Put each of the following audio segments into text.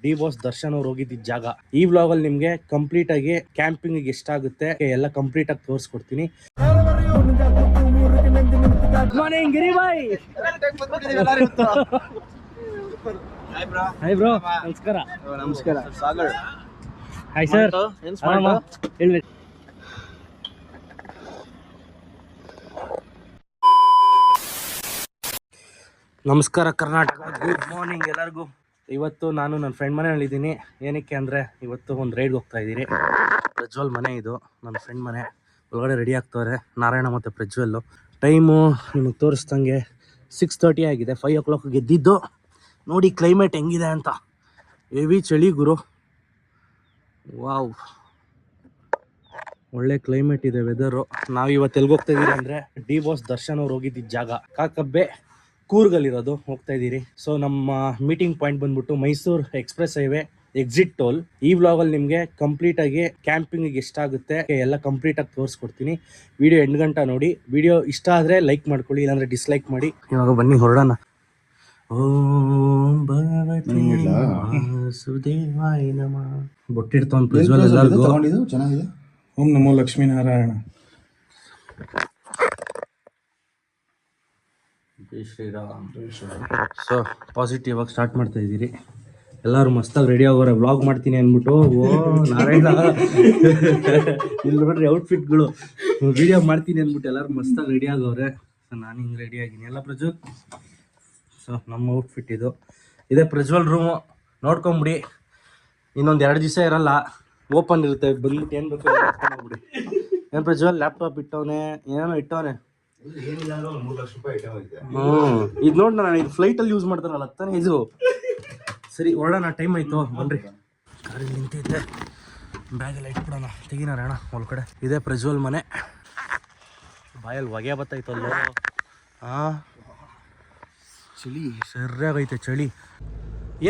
D boss Darshan ಅವ್ರು ಹೋಗಿದ್ದ ಜಾಗ ಈ ವ್ಲಾಗ್ ಅಲ್ಲಿ ನಿಮ್ಗೆ ಕಂಪ್ಲೀಟ್ ಆಗಿ ಕ್ಯಾಂಪಿಂಗ್ ಎಷ್ಟಾಗುತ್ತೆ ಎಲ್ಲ ಕಂಪ್ಲೀಟ್ ಆಗಿ ತೋರಿಸ್ಕೊಡ್ತೀನಿ. ಹಾಯ್ ಬ್ರೋ, ನಮಸ್ಕಾರ. ನಮಸ್ಕಾರ ಸಾಗರ್. Hi sir. ಹೇಳ್ಬೇಕು. ನಮಸ್ಕಾರ ಕರ್ನಾಟಕ, ಗುಡ್ ಮಾರ್ನಿಂಗ್ ಎಲ್ಲರಿಗೂ. ಇವತ್ತು ನಾನು ನನ್ನ ಫ್ರೆಂಡ್ ಮನೆಯಲ್ಲಿದ್ದೀನಿ. ಏನಕ್ಕೆ ಅಂದರೆ ಇವತ್ತು ಒಂದು ರೈಡ್ಗೆ ಹೋಗ್ತಾ ಇದ್ದೀನಿ. ಪ್ರಜ್ವಲ್ ಮನೆ ಇದು, ನನ್ನ ಫ್ರೆಂಡ್ ಮನೆ. ಒಳಗಡೆ ರೆಡಿ ಆಗ್ತವ್ರೆ ನಾರಾಯಣ ಮತ್ತು ಪ್ರಜ್ವಲ್ಲು. ಟೈಮು ನಿಮಗೆ ತೋರಿಸ್ದಂಗೆ 6:30 ಆಗಿದೆ. 5 o'clock ಗೆದ್ದಿದ್ದು. ನೋಡಿ ಕ್ಲೈಮೇಟ್ ಹೆಂಗಿದೆ ಅಂತ. ಹೆವಿ ಚಳಿ ಗುರು. ವಾವ್, ಒಳ್ಳೆ ಕ್ಲೈಮೇಟ್ ಇದೆ, ವೆದರು. ನಾವು ಇವತ್ತು ಎಲ್ಲಿಗೆ ಹೋಗ್ತಾ ಇದ್ದೀರಿ ಅಂದರೆ ಡಿ ಬಾಸ್ ದರ್ಶನ್ ಅವ್ರು ಹೋಗಿದ್ದ ಜಾಗ ಕಾಕಬ್ಬೆ ಕೂರ್ಗಲ್ಲಿರೋದು ಹೋಗ್ತಾ ಇದ್ದೀರಿ. ಸೊ ನಮ್ಮ ಮೀಟಿಂಗ್ ಪಾಯಿಂಟ್ ಬಂದ್ಬಿಟ್ಟು Mysuru express highway exit toll. ಈ ವ್ಲಾಗಲ್ಲಿ ನಿಮಗೆ ಕಂಪ್ಲೀಟ್ ಆಗಿ ಕ್ಯಾಂಪಿಂಗ್ ಎಷ್ಟಾಗುತ್ತೆ ಎಲ್ಲ ಕಂಪ್ಲೀಟ್ ಆಗಿ ತೋರಿಸ್ಕೊಡ್ತೀನಿ. ವಿಡಿಯೋ 8 ಗಂಟೆ ನೋಡಿ. ವಿಡಿಯೋ ಇಷ್ಟ ಆದರೆ ಲೈಕ್ ಮಾಡ್ಕೊಳ್ಳಿ, ಇಲ್ಲಾಂದ್ರೆ ಡಿಸ್ಲೈಕ್ ಮಾಡಿ. ಇವಾಗ ಬನ್ನಿ ಹೊರಡೋಣ. ಓಂ ಭಗವತಿ ವಾಸುದೇವಾಯ ನಮಃ. ಬೊಟ್ಟಿಡ್ತಾವ್ ಪ್ರಜ್ವಲ್ ಎಲ್ಲರಿಗೂ. ಚೆನ್ನಾಗಿದೆ. ಓಂ ನಮೋ ಲಕ್ಷ್ಮೀನಾರಾಯಣ. ಜೈ ಶ್ರೀರಾಮ್. ಸೊ ಪಾಸಿಟಿವ್ ಆಗಿ ಸ್ಟಾರ್ಟ್ ಮಾಡ್ತಾ ಇದ್ದೀರಿ. ಎಲ್ಲರೂ ಮಸ್ತಾಗಿ ರೆಡಿ ಆಗೋರೆ. ವ್ಲಾಗ್ ಮಾಡ್ತೀನಿ ಅಂದ್ಬಿಟ್ಟು ಓ ನಾರಾಯಣ ಇಲ್ಲಿ ನೋಡ್ರಿ ಔಟ್ಫಿಟ್ಗಳು. ವಿಡಿಯೋ ಮಾಡ್ತೀನಿ ಅಂದ್ಬಿಟ್ಟು ಎಲ್ಲರೂ ಮಸ್ತಾಗಿ ರೆಡಿ ಆಗೋರೆ. ಸೊ ನಾನು ಹಿಂಗೆ ರೆಡಿ ಆಗಿನಿ ಎಲ್ಲ ಪ್ರಜ್ವಲ್. ಸೊ ನಮ್ಮ ಔಟ್ಫಿಟ್ ಇದು. ಇದೇ ಪ್ರಜ್ವಲ್ ರೂಮು, ನೋಡ್ಕೊಂಬಿಡಿ. ಇನ್ನೊಂದು 2 ದಿವಸ ಇರಲ್ಲ, ಓಪನ್ ಇರುತ್ತೆ. ಬಂದ್ಬಿಟ್ಟು ಏನು ಬೇಕು ಹೋಗ್ಬಿಡಿ. ಏನು ಪ್ರಜ್ವಲ್ ಲ್ಯಾಪ್ಟಾಪ್ ಇಟ್ಟವನೆ, ಏನೇನೋ ಇಟ್ಟವನೆ. ಇದು ನೋಡಿ ನಾನು ಇದು ಫ್ಲೈಟಲ್ಲಿ ಯೂಸ್ ಮಾಡ್ತಾರಲ್ಲ ತಾನೇ ಇದು. ಸರಿ ಹೊರಡೋಣ, ಟೈಮ್ ಆಯಿತು ಬನ್ರಿ. ಕಾರಲ್ಲಿ ನಿಂತೈತೆ, ಬ್ಯಾಗೆಲ್ಲ ಇಟ್ಬಿಡೋಣ. ತೆಗಿನಾರ ಅಣ್ಣ ಒಳಗಡೆ. ಇದೇ ಪ್ರಜ್ವಲ್ ಮನೆ. ಬಾಯಲ್ಲಿ ಹೊಗೆ ಬತ್ತಾಯ್ತಲ್ಲ. ಹಾಂ, ಚಳಿ ಸರಿಯಾಗೈತೆ ಚಳಿ.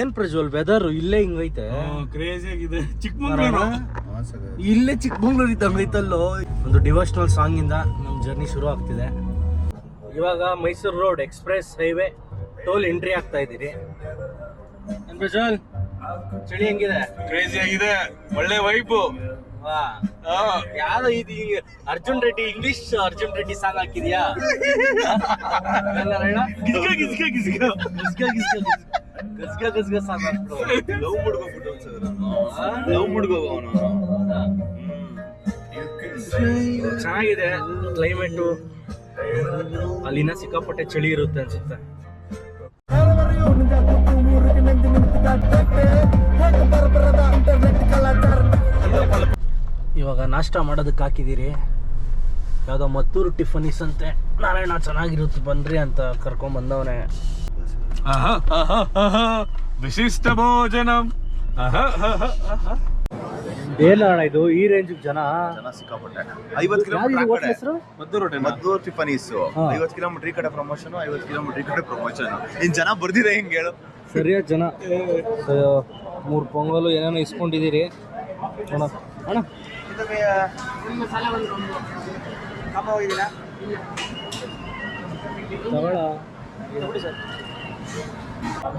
ಏನು ಪ್ರಜ್ವಲ್ ವೆದರ್ ಇಲ್ಲೇ ಹಿಂಗೈತೆ, ಕ್ರೇಜಿ ಆಗಿದೆ. ಚಿಕ್ಕಮಂಗ್ಳೂರು ಇಲ್ಲೇ ಚಿಕ್ಕಮಂಗ್ಳೂರು ಇದ್ದಂಗೈತಲ್ಲೋ. ಒಂದು ಡಿವೋಷನಲ್ ಸಾಂಗಿಂದ ನಮ್ಮ ಜರ್ನಿ ಶುರು ಆಗ್ತಿದೆ. ಇವಾಗ Mysuru road express highway toll entry ಆಗ್ತಾ ಇದ್ದೀರಿ. ಪ್ರಜ್ವಲ್ ಚಳಿ ಹೆಂಗಿದೆ? ಕ್ರೇಜಿ ಆಗಿದೆ, ಒಳ್ಳೆ ವೈಬು. ಯಾವ್ದು ಇದು ಅರ್ಜುನ್ ರೆಡ್ಡಿ, ಇಂಗ್ಲಿಷ್ ಅರ್ಜುನ್ ರೆಡ್ಡಿ ಸಾಂಗ್ ಹಾಕಿದ್ಯಾ? ಗಸ್ಗ ಸಾಂಗ್ ಹಾಕ್ಬಿಡು. ಲವ್ ಮುಡ್ಗೋಗ ಅವನು. ಚೆನ್ನಾಗಿದೆ ಕ್ಲೈಮೇಟು. ಅಲ್ಲಿನ ಸಿಕ್ಕಾಪಟ್ಟೆ ಚಳಿ ಇರುತ್ತೆ ಅನ್ಸುತ್ತೆ. ಇವಾಗ ನಾಷ್ಟ ಮಾಡೋದಕ್ಕೆ ಹಾಕಿದ್ದೀರಿ. ಯಾವುದೋ ಮತ್ತೂರು ಟಿಫನೀಸ್ ಅಂತೆ. ನಾರಾಯಣ ಚೆನ್ನಾಗಿರುತ್ತೆ ಬನ್ರಿ ಅಂತ ಕರ್ಕೊಂಡ್ ಬಂದವನೆ. ವಿಶಿಷ್ಟ ಭೋಜನಂ. ಏನಣ್ಣ ಇದು ಈ ರೇಂಜ್ ಜನ ಸಿಕ್ಕಾಪಟ್ಟೆ. 50 ಕಿಲೋಮೀಟರ್ ಹೆಸರು ಮದ್ದೂರು ಟಿಫನೀಸ್. 50 ಕಿಲೋಮೀಟರ್ ಈ ಕಡೆ ಪ್ರಮೋಷನ್, 50 ಕಿಲೋಮೀಟರ್ ಈ ಕಡೆ ಪ್ರಮೋಷನ್. ಇನ್ ಜನ ಬರ್ದಿದೆ ಹೆಂಗೆ ಹೇಳು? ಸರಿಯಾದ ಜನ. 3 ಪೊಂಗಲು ಏನೇನೋ ಇಸ್ಕೊಂಡಿದ್ದೀರಿ ಅಣ್ಣ.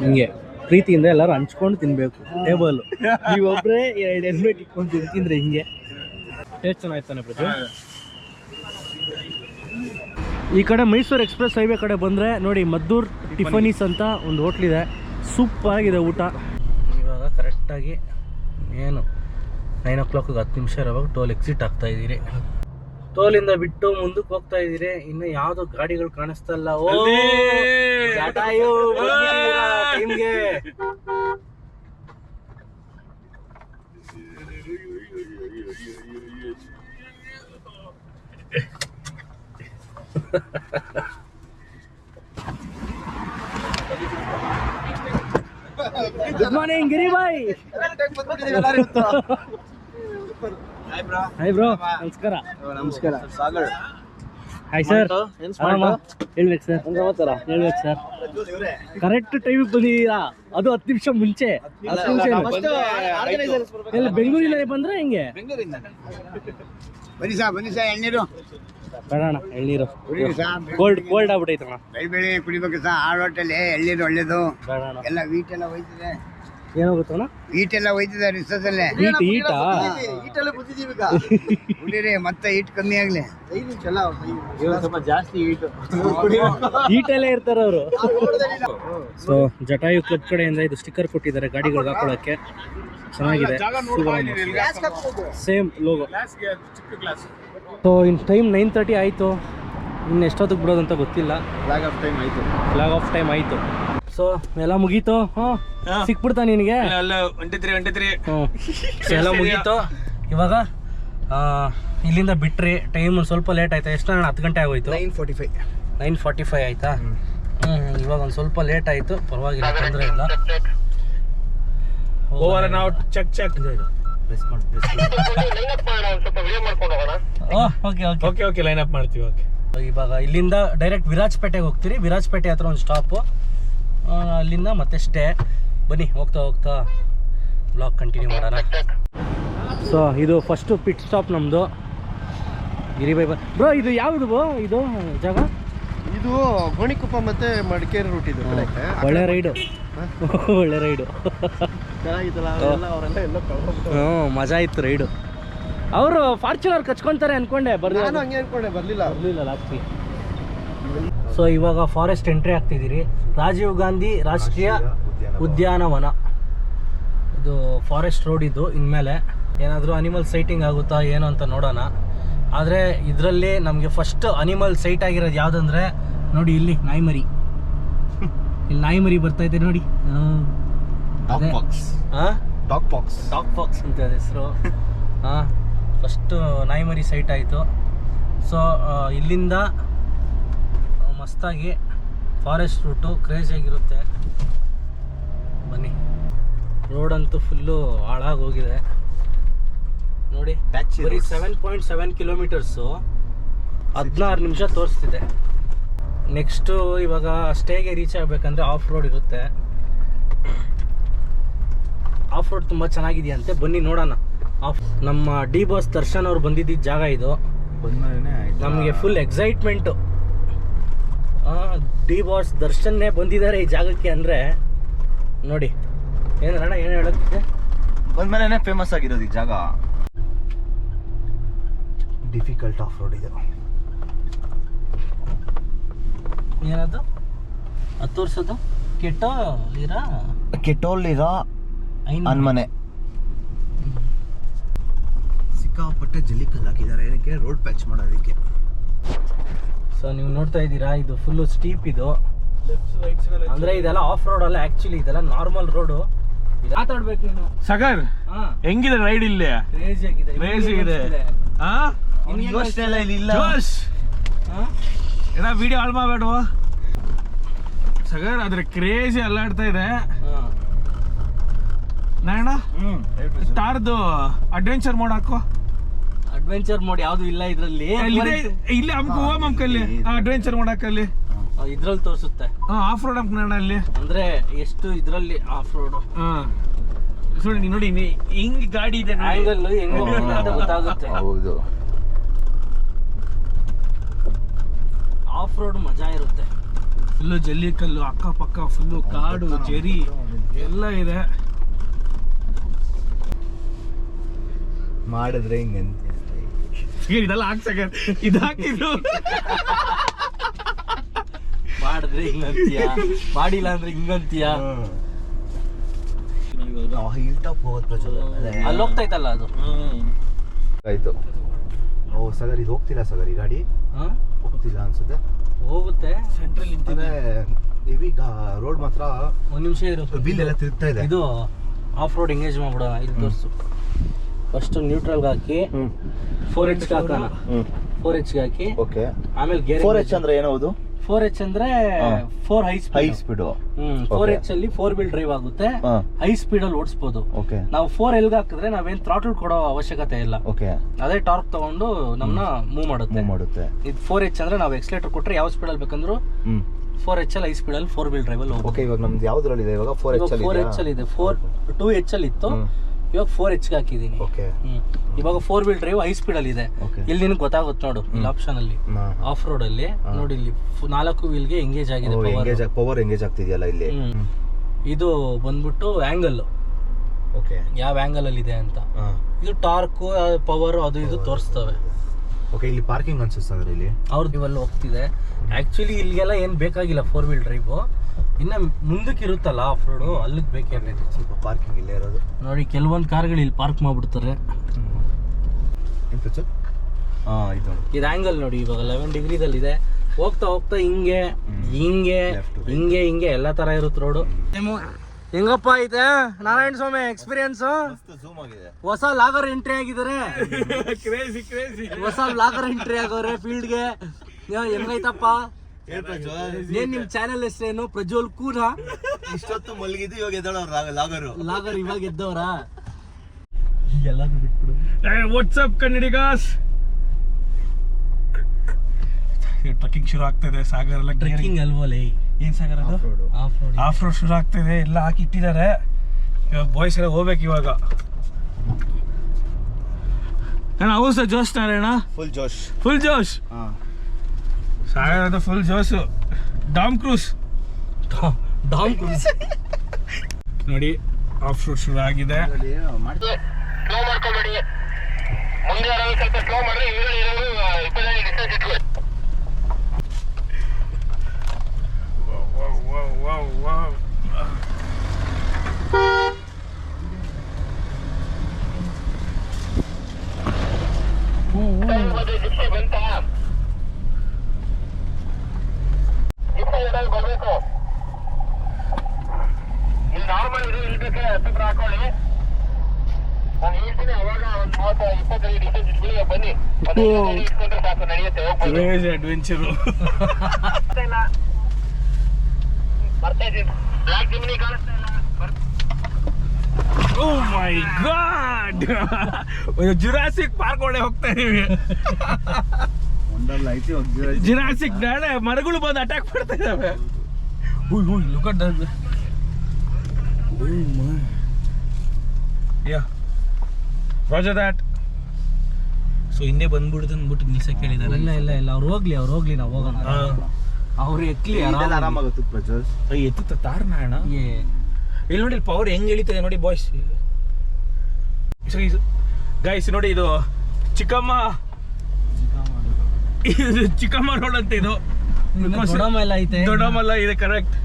ಹಿಂಗೆ ಪ್ರೀತಿಯಿಂದ ಎಲ್ಲರೂ ಹಂಚ್ಕೊಂಡು ತಿನ್ಬೇಕು ಟೇಬಲ್. ನೀವೊಬ್ಬರೇ 2 ಹೆಲ್ಮೆಟ್ ಇಟ್ಕೊಂಡು ತಿಂದ್ರೆ ಹಿಂಗೆ ಟೇಸ್ಟ್ ಚೆನ್ನಾಯ್ತಾನೆ ಪ್ರತಿ. ಈ ಕಡೆ ಮೈಸೂರು ಎಕ್ಸ್ಪ್ರೆಸ್ ಹೈವೇ ಕಡೆ ಬಂದರೆ ನೋಡಿ ಮದ್ದೂರ್ ಟಿಫನೀಸ್ ಅಂತ ಒಂದು ಹೋಟ್ಲಿದೆ. ಸೂಪರ್ ಆಗಿದೆ ಊಟ. ಇವಾಗ ಕರೆಕ್ಟಾಗಿ ಏನು 9 o'clock 10 ನಿಮಿಷ ಇರೋವಾಗ ಟೋಲ್ ಎಕ್ಸಿಟ್ ಆಗ್ತಾ ಇದ್ದೀರಿ. ಟೋಲಿಂದ ಬಿಟ್ಟು ಮುಂದಕ್ಕೆ ಹೋಗ್ತಾ ಇದ್ದೀರಿ. ಇನ್ನು ಯಾವ್ದು ಗಾಡಿಗಳು ಕಾಣಿಸ್ತಾ ಇಲ್ಲ. ಓ ಜಟಾಯು ಟೈಮ್ಗೆ. Good morning Giri boy. Hi bro, ನಮಸ್ಕಾರ. ನಮಸ್ಕಾರ ಸಾಗರ್. Hi sir. ಹೇಳ್ಬೇಕು ಸರ್. ಹೇಳ್ಬೇಕು ಸರ್. ಕರೆಕ್ಟ್ ಟೈಮಿಗೆ ಬಂದಿದ್ದೀರಾ. ಅದು 10 ನಿಮಿಷ ಮುಂಚೆ. 10 ನಿಮಿಷ ಎಲ್ಲ ಬೆಂಗಳೂರಿಂದ ಬಂದ್ರೆ ಹೆಂಗೆ? ಬನ್ನಿ ಸಾ ಎಳ್ನೀರು ಬೇಡಣ್ಣ, ಎಳ್ನೀರು ಕೋಲ್ಡ್ ಆಗ್ಬಿಟ್ಟೈತಣ್ಣ. ಬೆಳಿ ಕುಡಿಬೇಕು ಸಾ. ಆಡೋಟಲ್ಲಿ ಎಳ್ನೀರು ಒಳ್ಳೇದು. ಬೇಡಣ್ಣ, ಎಲ್ಲ ವೀಟ್ ಎಲ್ಲ ಹೋಯ್ತದೆ. ಏನಾಗುತ್ತಣ್ಣ? ಈಟೆಲ್ಲ ಹೋಯ್ತಿದ್ದಾರೆ ಇಷ್ಟದಲ್ಲೇ. ಈಟಾ ಕುಡೀರಿ ಮತ್ತೆ ಈಟ್ ಕಮ್ಮಿ ಆಗ್ಲಿ. ಸ್ವಲ್ಪ ಜಾಸ್ತಿ ಈಟಲ್ಲೇ ಇರ್ತಾರ ಅವರು. ಸೊ ಜಟಾಯು ಕ್ಲಬ್ ಕಡೆಯಿಂದ ಇದು ಸ್ಟಿಕ್ಕರ್ ಕೊಟ್ಟಿದ್ದಾರೆ ಗಾಡಿಗಳು ಹಾಕೊಳ್ಳೋಕ್ಕೆ. ಚೆನ್ನಾಗಿದೆ, same logo. So in time 9:30 ಆಯಿತು. ಇನ್ನು ಎಷ್ಟೊತ್ತಿಗೆ ಬಿಡೋದಂತ ಗೊತ್ತಿಲ್ಲ. ಫ್ಲಾಗ್ ಆಫ್ ಟೈಮ್ ಆಯಿತು. ಸೊ ಎಲ್ಲ ಮುಗೀತು. ಸಿಕ್ಬಿಡ್ತಾ ನಿನಗೆ? ಎಲ್ಲ ಮುಗೀತು. ಇವಾಗ ಇಲ್ಲಿಂದ ಬಿಟ್ರಿ. ಟೈಮ್ ಸ್ವಲ್ಪ ಲೇಟ್ ಆಯ್ತಾ? ಎಷ್ಟು 10 ಗಂಟೆ ಆಗೋಯ್ತು. 9:45 ಆಯ್ತಾ? ಇವಾಗ ಒಂದು ಸ್ವಲ್ಪ ಲೇಟ್ ಆಯಿತು, ಪರವಾಗಿಲ್ಲ, ತೊಂದರೆ ಇಲ್ಲ. ನಾವು ಚೆಕ್ ಪ್ರೆಸ್ ಮಾಡಿ. ಓಕೆ ಲೈನ್ ಅಪ್ ಮಾಡ್ತೀವಿ. ಓಕೆ, ಇವಾಗ ಇಲ್ಲಿಂದ ಡೈರೆಕ್ಟ್ ವಿರಾಜಪೇಟೆಗೆ ಹೋಗ್ತೀರಿ. ವಿರಾಜಪೇಟೆ ಹತ್ರ ಒಂದು ಸ್ಟಾಪು, ಅಲ್ಲಿಂದ ಮತ್ತೆ ಸ್ಟೇ. ಬನ್ನಿ, ಹೋಗ್ತಾ ಬ್ಲಾಗ್ ಕಂಟಿನ್ಯೂ ಮಾಡೋಣ. ಸೊ ಇದು ಫಸ್ಟು ಪಿಟ್ ಸ್ಟಾಪ್ ನಮ್ಮದು. ಗಿರಿಬೈ ಬ್ರೋ, ಇದು ಯಾವುದು ಇದು ಜಾಗ? ಇದು ಗೋಣಿಕೊಪ್ಪ ಮತ್ತೆ ಮಡಿಕೇರಿ ರೂಟ್. ಇದು ಒಳ್ಳೆ ರೈಡು. ಮಜಾ ಇತ್ತು ರೈಡು. ಅವರು ಫಾರ್ಚುನರ್ ಕಚ್ಕೊಂತಾರೆ ಅನ್ಕೊಂಡೆ, ನಾನು ಹಂಗೆ ಅನ್ಕೊಂಡೆ, ಬರ್ಲಿಲ್ಲ ಲಾಸ್ಟ್ಗೆ. ಸೊ ಇವಾಗ ಫಾರೆಸ್ಟ್ ಎಂಟ್ರಿ ಆಗ್ತಿದ್ದೀರಿ. ರಾಜೀವ್ ಗಾಂಧಿ ರಾಷ್ಟ್ರೀಯ ಉದ್ಯಾನವನ. ಇದು ಫಾರೆಸ್ಟ್ ರೋಡ್. ಇದು ಇನ್ಮೇಲೆ ಏನಾದರೂ ಅನಿಮಲ್ ಸೈಟಿಂಗ್ ಆಗುತ್ತಾ ಏನು ಅಂತ ನೋಡೋಣ. ಆದರೆ ಇದರಲ್ಲಿ ನಮಗೆ ಫಸ್ಟ್ ಅನಿಮಲ್ ಸೈಟ್ ಆಗಿರೋದು ಯಾವುದಂದ್ರೆ ನೋಡಿ, ಇಲ್ಲಿ ನಾಯಿಮರಿ. ಇಲ್ಲಿ ನಾಯಿಮರಿ ಬರ್ತೈತೆ ನೋಡಿ. ಟಾಕ್ ಫಾಕ್ಸ್ ಅಂತ ಹೆಸರು. ಫಸ್ಟು ನಾಯಿಮರಿ ಸೈಟ್ ಆಯಿತು. ಸೊ ಇಲ್ಲಿಂದ ಮಸ್ತಾಗಿ ಫಾರೆಸ್ಟ್ ರೂಟು ಕ್ರೇಜಿಯಾಗಿರುತ್ತೆ. ಬನ್ನಿ, ರೋಡಂತೂ ಫುಲ್ಲು ಹಾಳಾಗೋಗಿದೆ ನೋಡಿ. ಬರೀ 7.7 ಕಿಲೋಮೀಟರ್ಸು, 16 ನಿಮಿಷ ತೋರಿಸ್ತಿದೆ. ನೆಕ್ಸ್ಟು ಇವಾಗ ಸ್ಟೇಗೆ ರೀಚ್ ಆಗಬೇಕಂದ್ರೆ ಆಫ್ ರೋಡ್ ಇರುತ್ತೆ. ಆಫ್ ರೋಡ್ ತುಂಬ ಚೆನ್ನಾಗಿದೆಯಂತೆ, ಬನ್ನಿ ನೋಡೋಣ. ನಮ್ಮ ಡಿ ಬಾಸ್ ದರ್ಶನ್ ಅವ್ರು ಬಂದಿದ್ದ ಜಾಗ ಇದು. ನಮಗೆ ಫುಲ್ ಎಕ್ಸೈಟ್ಮೆಂಟು. ಡಿ ಬಾಸ್ ದರ್ಶನ್ನೇ ಬಂದಿದ್ದಾರೆ ಈ ಜಾಗಕ್ಕೆ ಅಂದರೆ ನೋಡಿ. ಏನಣ್ಣ, ಏನು ಹೇಳೋಕ್ಕೆ ಬಂದ್ಮೇಲೆ ಫೇಮಸ್ ಆಗಿರೋದು ಈ ಜಾಗ. ಡಿಫಿಕಲ್ಟ್ ಆಫ್ ರೋಡ್ ಇದು. ಏನದು 10 ವರ್ಷದ್ದು ಕೆಟ್ಟೋಲ್ಲಿರೋ ಅನ್ಮನೆ. ಸಿಕ್ಕಾಪಟ್ಟೆ ಜಲ್ಲಿಕಲ್ಲು ಹಾಕಿದ್ದಾರೆ. ಏನಕ್ಕೆ? ರೋಡ್ ಪ್ಯಾಚ್ ಮಾಡೋದಕ್ಕೆ. ಸೊ ನೀವು ನೋಡ್ತಾ ಇದ್ದೀರಾ, ಇದು ಫುಲ್ಲು ಸ್ಟೀಪ್. ಇದು ಅಂದ್ರೆ ಇದೆಲ್ಲ ಆಫ್ ರೋಡ್ ಅಲ್ಲ, ಆಕ್ಚುಲಿ ಇದೆಲ್ಲ ನಾರ್ಮಲ್ ರೋಡು. ಮಾತಾಡ್ಬೇಕು ನೀನು. ಸಗರ್ ಹೆಂಗಿದೆ ರೈಡ್? ಇಲ್ಲಿ ಕ್ರೇಜಿ ಆಗಿದೆ. ವಿಡಿಯೋ ಹಾಳು ಮಾಡಬೇಡ ಸಗರ್, ಅದ್ರ ಕ್ರೇಜಿ ಅಲ್ಲಾಡ್ತಾ ಇದೆ. ನಾಯಣ್ಣ ಸ್ಟಾರ್ದು ಅಡ್ವೆಂಚರ್ ಮೋಡ್ ಹಾಕೋ. ಅಡ್ವೆಂಚರ್ ಮೋಡ್ ಯಾವ್ದು ಇಲ್ಲ ಇದ್ರಲ್ಲಿ. ಇಲ್ಲಿ ಅಮ್ಕಲ್ಲಿ ಅಡ್ವೆಂಚರ್ ಮೋಡ್ ಹಾಕಲ್ಲಿ ಇದ್ರಲ್ಲಿ ತೋರಿಸುತ್ತೆ. ಆಫ್ ರೋಡ್ ಅಮ್ಕ ಅಲ್ಲಿ ಅಂದ್ರೆ ಎಷ್ಟು ಇದ್ರಲ್ಲಿ ಆಫ್ ರೋಡ್. ನೋಡಿ ಹಿಂಗ್ ಗಾಡಿ ಇದೆ, ಆಂಗಲ್ ಹೆಂಗ್ ಗೊತ್ತಾಗುತ್ತೆ. ಹೌದು, ಆಫ್ ರೋಡ್ ಮಜಾ ಇರುತ್ತೆ. ಫುಲ್ಲು ಜಲ್ಲಿಕಲ್ಲು, ಅಕ್ಕಪಕ್ಕ ಫುಲ್ಲು ಕಾಡು ಜರಿ ಎಲ್ಲ ಇದೆ. ಮಾಡಿದ್ರೆ ಹಿಂಗಂತ ಇದೆಲ್ಲ ಹಾಕ್ಸಕ ಇದು ಹಾಕಿದ್ರು. ಮಾಡಿದ್ರೆ ಹಿಂಗಂತೀಯ, ಮಾಡಿಲ್ಲ ಅಂದ್ರೆ ಹಿಂಗಂತೀಯ. ಹಿಲ್ ಟಾಪ್ ಹೋಗೋದು ಅಲ್ಲಿ ಹೋಗ್ತೈತಲ್ಲ ಅದು. ಆಯ್ತು. ಓ ಸಗರ್, ಇದು ಹೋಗ್ತಿಲ್ಲ ಸಗರ್, ಈ ಗಾಡಿ ಹೋಗ್ತಿಲ್ಲ ಅನ್ಸುತ್ತೆ. ಹೋಗುತ್ತೆ ಸೆಂಟ್ರಲ್ ನಿಂತಿದೆ. ಈಗ ರೋಡ್ ಮಾತ್ರ ಒಂದ್ ನಿಮಿಷ ಇರು, ವೀಲ್ ಎಲ್ಲ ತಿರುಗ್ತಾ ಇದೆ. ಇದು ಆಫ್ ರೋಡ್ ಎಂಗೇಜ್ ಮಾಡ್ಬಿಡೋಣ. ಇಲ್ಲಿ ತೋರಿಸು. ಫಸ್ಟ್ ನ್ಯೂಟ್ರಲ್ಗೆ ಹಾಕಿ 4H ಹಾಕೋಣ. 4H ಹಾಕಿ ಓಕೆ. ಆಮೇಲೆ ಗೇರ್. 4H ಅಂದ್ರೆ ಏನದು? 4H ಅಂದ್ರೆ 4 ಹೈ ಸ್ಪೀಡ್. 4H ಅಲ್ಲಿ 4 ವೀಲ್ ಡ್ರೈವ್ ಆಗುತ್ತೆ. ಹೈ ಸ್ಪೀಡ್ ಅಲ್ಲಿ ಓಡಿಸಬಹುದು. ನಾವು 4L ಹಾಕಿದ್ರೆ ನಾವೇನ್ ಥ್ರಾಟಲ್ ಕೊಡೋ ಅವಶ್ಯಕತೆ ಇಲ್ಲ. ಅದೇ ಟಾರ್ಕ್ ತಗೊಂಡು ನಮ್ಮನ್ನ ಮೂವ್ ಮಾಡುತ್ತೆ. ಇದು 4H ಅಂದ್ರೆ ನಾವು ಎಕ್ಸಲೇಟರ್ ಕೊಟ್ರೆ ಯಾವ ಸ್ಪೀಡ್ ಅಲ್ಲಿ ಬೇಕಂದ್ರು 4H ಅಲ್ಲಿ ಹೈ ಸ್ಪೀಡ್ ಅಲ್ಲಿ 4 ವೀಲ್ ಡ್ರೈವ್ ಅಲ್ಲಿ ಹೋಗುತ್ತೆ. ಇವಾಗ ನಮ್ದು ಯಾವ್ದ್ರಲ್ಲಿ ಇದೆ? ಇವಾಗ 4H ಅಲ್ಲಿ ಇದೆ. 2H ಅಲ್ಲಿ ಇತ್ತು, ಇವಾಗ 4H ಹಾಕಿದೀನಿ. ಇವಾಗ 4 ವೀಲ್ ಡ್ರೈವ್ ಹೈ ಸ್ಪೀಡ್ ಅಲ್ಲಿ ಇದೆ. ಇಲ್ಲಿ ನಿನಗೆ ಗೊತ್ತಾಗುತ್ತೆ ನೋಡು, ಇಲ್ಲಿ ಆಪ್ಷನ್ ಅಲ್ಲಿ ಆಫ್ ರೋಡ್ ಅಲ್ಲಿ ನೋಡಿ, ಇಲ್ಲಿ 4 ವೀಲ್ ಗೆ ಎಂಗೇಜ್ ಆಗಿದೆ. ಪವರ್ ಎಂಗೇಜ್ ಆಗ್ತಿದೆಯಲ್ಲ ಇಲ್ಲಿ. ಇದು ಬಂದ್ಬಿಟ್ಟು ಆಂಗಲ್ ಓಕೆ ಯಾವ ಆ್ಯಂಗಲಲ್ಲಿ ಇದೆ ಅಂತ. ಇದು ಟಾರ್ಕು ಪವರು ಅದು ಇದು ತೋರಿಸ್ತವೆ. ಓಕೆ, ಇಲ್ಲಿ ಪಾರ್ಕಿಂಗ್ ಅನ್ಸುತ್ತೆ ಇಲ್ಲಿ ಅವ್ರದ್ದು ಇವೆಲ್ಲ ಹೋಗ್ತಿದೆ. ಆ್ಯಕ್ಚುಲಿ ಇಲ್ಲಿಗೆಲ್ಲ ಏನು ಬೇಕಾಗಿಲ್ಲ 4 ವೀಲ್ ಡ್ರೈವು. ಇನ್ನು ಮುಂದಕ್ಕೆ ಇರುತ್ತಲ್ಲ ಆಫ್ ರೋಡು, ಅಲ್ಲಿಗೆ ಬೇಕೇನಿದೆ ಸ್ವಲ್ಪ ಪಾರ್ಕಿಂಗ್ ಇಲ್ಲೇ ಇರೋದು. ನೋಡಿ ಕೆಲವೊಂದು ಕಾರ್ಗಳು ಇಲ್ಲಿ ಪಾರ್ಕ್ ಮಾಡಿಬಿಡ್ತಾರೆ. ಇದು ಆ್ಯಂಗಲ್ ನೋಡಿ, ಇವಾಗ 11 ಡಿಗ್ರಿದಲ್ಲಿದೆ. ಹೋಗ್ತಾ ಹೋಗ್ತಾ ಹಿಂಗೆ ಹಿಂಗೆ ಹಿಂಗೆ ಹಿಂಗೆ ಎಲ್ಲ ಥರ ಇರುತ್ತೆ ರೋಡು. ಹೆಂಗಪ್ಪ ಐತೆ ನಾರಾಯಣ ಸ್ವಾಮಿ ಎಕ್ಸ್ಪೀರಿಯನ್ಸ್? ಝೂಮ್ ಆಗಿದೆ. ಹೊಸ ಲಾಗರ್ ಎಂಟ್ರಿ ಆಗಿದ್ದಾರೆ. ಹೊಸ ಲಾಗರ್ ಎಂಟ್ರಿ ಆಗೋರೆ ಫೀಲ್ಡ್ಗೆ. ಹೆಂಗೈತಪ್ಪ? ಏನ್ ನಿಮ್ ಚಾನೆಲ್ ಹೆಸರೇನು? ಪ್ರಜ್ವಲ್ ಕೂರ. ಇಷ್ಟೊತ್ತು ಮಲಗಿದ್ದು ಇವಾಗ ಎದ್ದೋಳವ್ರು ಲಾಗರ್ ಇವಾಗ ಎದ್ದವ್ರ? ಎಲ್ಲಾನು ಬಿಟ್ಬಿಡು. ವಾಟ್ಸಪ್ ಕನ್ನಡಿಗಾಸ್. ಟ್ರಕ್ಕಿಂಗ್ ಶುರು ಆಗ್ತದೆ. ಸಾಗರ್ ಎಲ್ಲ ಟ್ರೆಕ್ಕಿಂಗ್ ಅಲ್ವಲೇ? ಏನ್ ಸಾಗರ್ ಅದು? ಆಫ್ ರೋಡ್ ಶುರು ಆಗ್ತದೆ. ಎಲ್ಲ ಹಾಕಿ ಇಟ್ಟಿದ್ದಾರೆ. ಇವಾಗ ಬಾಯ್ಸ್ ಎಲ್ಲ ಹೋಗ್ಬೇಕು ಇವಾಗ. ಹೌಸ ಜೋಶ್ ನಾರಾಯಣ, ಫುಲ್ ಜೋಶ್. ಫುಲ್ ಜೋಶ್. ಸಾಗರದ ಫುಲ್ ಜೋಶು. ಡಾಮ್ ಕ್ರೂಸ್ ನೋಡಿ, ಆಫ್ ರೋಡ್ ಶುರು ಆಗಿದೆ. ಅಡ್ವೆಂಚರು. ಓ ಮೈ ಗಾಡ್, ಜುರಾಸಿಕ್ ಪಾರ್ಕ್ ಒಳಗೆ ಹೋಗ್ತಾ ಇದೀವಿ. ಜುರಾಸಿಕ್ ನಾಳೆ ಮರಗಳು ಬಂದು ಅಟ್ಯಾಕ್ ಮಾಡ್ತಾ ಇದಾವೆ. Look at that. Yeah Roger that. So ಇನ್ನೇ ಬಂದ್ಬಿಡುತ್ತೆ ಅಂದ್ಬಿಟ್ಟು ನಿಲ್ಸಕ್ಕೆ ಹೇಳಿದಾರೆ. ಇಲ್ಲ ಅವ್ರು ಹೋಗ್ಲಿ ನಾವು ಹೋಗೋಣ. ಅವ್ರು ಎಕ್ಲಿ ಆರಾಮಾಗುತ್ತೆ ಪ್ರಜ್ವಲ್. ಎತ್ತುತ್ತ ತಾರ್ನ ಅಣ್ಣ. ಇಲ್ಲಿ ನೋಡಿ, ಇಲ್ಲಿ ಪವರ್ ಹೆಂಗ್ ಎಳಿತದೆ ನೋಡಿ ಬಾಯ್ಸ್. ಗೈಸ್ ನೋಡಿ, ಇದು ಚಿಕ್ಕಮ್ಮ ರೋಡ್ ಅಂತ. ಇದು ದೊಡ್ಡಮಲ್ಲ ಐತೆ. ದೊಡ್ಡಮಲ್ಲ ಇದೆ, ಕರೆಕ್ಟ್.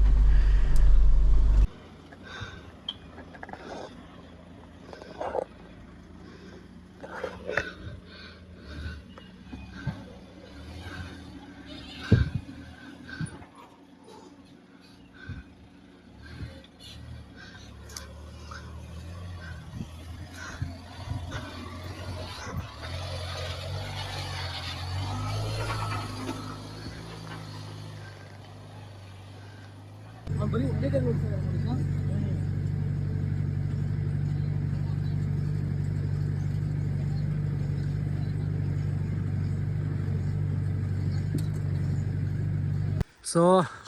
ಸೊ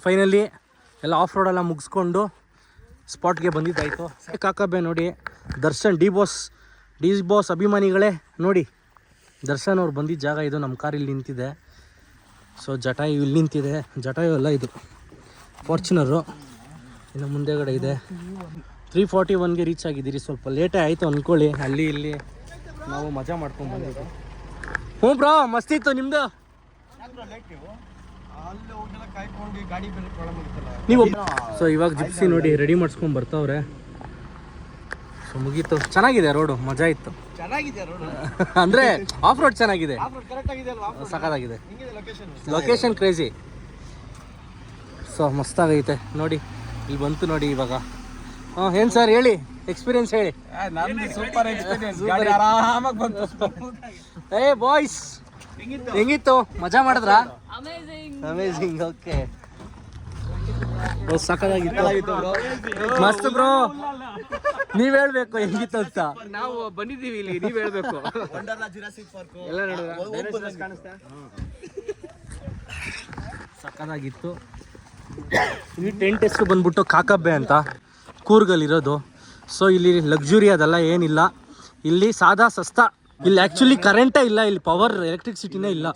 ಫೈನಲಿ ಎಲ್ಲ ಆಫ್ ರೋಡೆಲ್ಲ ಮುಗಿಸ್ಕೊಂಡು ಸ್ಪಾಟ್ಗೆ ಬಂದಿದ್ದಾಯಿತು. ಕಾಕಬ್ಬೆ ನೋಡಿ, ದರ್ಶನ್ ಡಿ ಬಾಸ್ ಅಭಿಮಾನಿಗಳೇ ನೋಡಿ, ದರ್ಶನ್ ಅವ್ರು ಬಂದಿದ್ದ ಜಾಗ ಇದು. ನಮ್ಮ ಕಾರ್ ಇಲ್ಲಿ ನಿಂತಿದೆ. ಸೊ ಜಟಾಯು ಇಲ್ಲಿ ನಿಂತಿದೆ. ಜಟಾಯು ಎಲ್ಲ ಇದು ಫಾರ್ಚುನರು. ಇನ್ನು ಮುಂದೆಗಡೆ ಇದೆ. 341ಗೆ ರೀಚ್ ಆಗಿದ್ದೀರಿ. ಸ್ವಲ್ಪ ಲೇಟೇ ಆಯಿತು ಅಂದ್ಕೊಳ್ಳಿ. ಅಲ್ಲಿ ಇಲ್ಲಿ ನಾವು ಮಜಾ ಮಾಡ್ಕೊಂಡು ಬಂದಿದ್ದು. ಹ್ಞೂ ಬ್ರೋ, ಮಸ್ತಿತ್ತು ನಿಮ್ಮದು. ನೀವು ಸೊ ಇವಾಗ ಜಿಪ್ಸಿ ನೋಡಿ ರೆಡಿ ಮಾಡಿಸ್ಕೊಂಡು ಬರ್ತಾವ್ರೆ. ಸೊ ಮುಗೀತು. ಚೆನ್ನಾಗಿದೆ ರೋಡು, ಮಜಾ ಇತ್ತು. ಅಂದರೆ ಆಫ್ ರೋಡ್ ಚೆನ್ನಾಗಿದೆ, ಸಖತ್ತಾಗಿದೆ. Location crazy. ಸೊ ಮಸ್ತಾಗೈತೆ ನೋಡಿ. ಇಲ್ಲಿ ಬಂತು ನೋಡಿ ಇವಾಗ. ಏನು ಸರ್ ಹೇಳಿ, ಎಕ್ಸ್ಪೀರಿಯನ್ಸ್ ಹೇಳಿ. Super experience. ಆರಾಮಾಗಿ ಬಂತು. ಏ ಬಾಯ್ಸ್, ಹೆಂಗಿತ್ತು? ಮಜಾ ಮಾಡಿದ್ರಾ? ಅಮೇಝಿಂಗ್. ಓಕೆ, ಸಾಕಾಗಿತ್ತು. ಮಸ್ತ್ ಬ್ರೋ, ನೀವ್ ಹೇಳ್ಬೇಕು ಹೆಂಗಿತ್ತು ಅಂತ. ನಾವು ಬಂದಿದ್ದೀವಿ ಇಲ್ಲಿ, ನೀವ್ ಹೇಳ್ಬೇಕು. ಸಕ್ಕದಾಗಿತ್ತು. ಈ ಟೆಂಟ್ ಹೆಸರು ಬಂದ್ಬಿಟ್ಟು ಕಾಕಬ್ಬೆ ಅಂತ, ಕೂರ್ಗಲ್ಲಿರೋದು. ಸೊ ಇಲ್ಲಿ ಲಕ್ಸುರಿ ಅದೆಲ್ಲ ಏನಿಲ್ಲ. ಇಲ್ಲಿ ಸಾದಾ ಸಸ್ತಾ. ಇಲ್ಲಿ ಆ್ಯಕ್ಚುಲಿ ಕರೆಂಟೇ ಇಲ್ಲ, ಇಲ್ಲಿ ಪವರ್ ಎಲೆಕ್ಟ್ರಿಸಿಟಿನೇ ಇಲ್ಲ.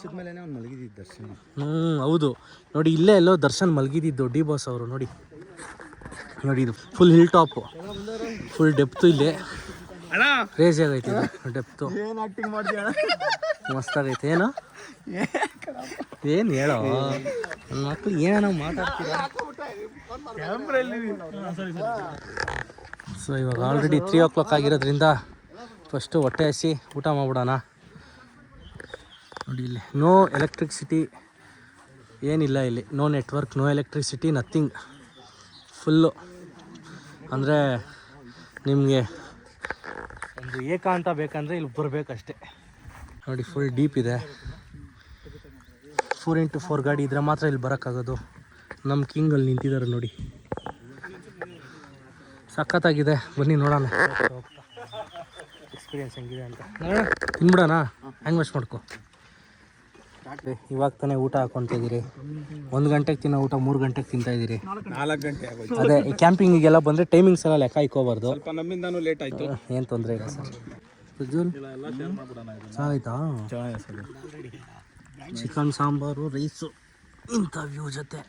ಹೌದು ನೋಡಿ, ಇಲ್ಲೇ ಎಲ್ಲೋ ದರ್ಶನ್ ಮಲಗಿದ್ದು ಡಿ ಬಾಸ್ ಅವರು ನೋಡಿ. ನೋಡಿ ಇದು full hill top, full depth ಇಲ್ಲಿ ಕ್ರೇಜಿ ಆಗೈತೆ ಇದು ಡೆಪ್ತು. ಮಸ್ತಾಗೈತೆ. ಏನು ಏನು ಹೇಳೋ ನನ್ನ ಮಕ್ಕಳು ಏನೋ ಮಾತಾಡ್ತೀರಾ. ಸೊ ಇವಾಗ ಆಲ್ರೆಡಿ 3 o'clock ಆಗಿರೋದ್ರಿಂದ ಫಸ್ಟು ಹೊಟ್ಟೆ ಹಸಿ ಊಟ ಮಾಡ್ಬಿಡೋಣ. ನೋಡಿ ಇಲ್ಲಿ ನೋ ಎಲೆಕ್ಟ್ರಿಸಿಟಿ ಏನಿಲ್ಲ, ಇಲ್ಲಿ no network, no electricity, nothing. Full ಅಂದರೆ ನಿಮಗೆ ಒಂದು ಏಕಾಂತ ಬೇಕಂದರೆ ಇಲ್ಲಿ ಬರಬೇಕಷ್ಟೆ. ನೋಡಿ ಫುಲ್ ಡೀಪ್ ಇದೆ. 4x4 ಗಾಡಿ ಇದ್ರೆ ಮಾತ್ರ ಇಲ್ಲಿ ಬರೋಕ್ಕಾಗೋದು. ನಮ್ಮ ಕಿಂಗಲ್ಲಿ ನಿಂತಿದ್ದಾರೆ ನೋಡಿ, ಸಖತ್ತಾಗಿದೆ. ಬನ್ನಿ ನೋಡೋಣ ಎಕ್ಸ್ಪೀರಿಯನ್ಸ್ ಹೆಂಗಿದೆ ಅಂತ. ತಿನ್ಬಿಡೋಣ, ಹ್ಯಾಂಗ್ ವಾಶ್ ಮಾಡ್ಕೊ. ಇವಾಗ ತಾನೇ ಊಟ ಹಾಕ್ಕೊತಿದ್ದೀರಿ. 1 ಗಂಟೆಗೆ ತಿನ್ನೋ ಊಟ 3 ಗಂಟೆಗೆ ತಿಂತಾಯಿದ್ದೀರಿ. 4 ಗಂಟೆ ಆಗೋಯ್ತು. ಅದೇ ಈ ಕ್ಯಾಂಪಿಂಗಿಗೆಲ್ಲ ಬಂದರೆ ಟೈಮಿಂಗ್ಸ್ ಎಲ್ಲ ಲೆಕ್ಕ ಇಕ್ಕೋಬಾರ್ದು. ಸ್ವಲ್ಪ ನಮ್ಮಿಂದನೂ ಲೇಟ್ ಆಯಿತು. ಏನು ತೊಂದರೆ ಇಲ್ಲ ಸರ್. ಪ್ರಜ್ವಲ್ ಚೆನ್ನಾಗಿತ್ತಾ? ಚಿಕನ್ ಸಾಂಬಾರು, ರೈಸು, ಇಂಥ ವ್ಯೂ ಜೊತೆ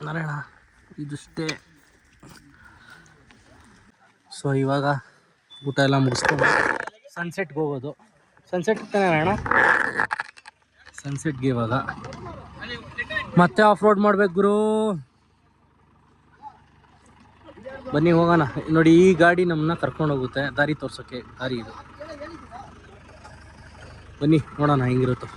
ನಾರಾಯಣ ಇದಿಷ್ಟೇ. ಸೊ ಇವಾಗ ಊಟ ಎಲ್ಲ ಮುಗಿಸ್ಕೊಂಡು ಸನ್ಸೆಟ್ಗೆ ಹೋಗೋದು. ಸನ್ಸೆಟ್ ತಾನೆ ನಾರಾಯಣ? ಸನ್ಸೆಟ್ಗೆ ಇವಾಗ ಮತ್ತೆ ಆಫ್ ರೋಡ್ ಮಾಡ್ಬೇಕು ಗುರು. ಬನ್ನಿ ಹೋಗೋಣ. ನೋಡಿ ಈ ಗಾಡಿ ನಮ್ಮನ್ನ ಕರ್ಕೊಂಡು ಹೋಗುತ್ತೆ, ದಾರಿ ತೋರ್ಸೋಕ್ಕೆ ದಾರಿ ಇದು. ಬನ್ನಿ ನೋಡೋಣ ಹೆಂಗಿರುತ್ತೋ.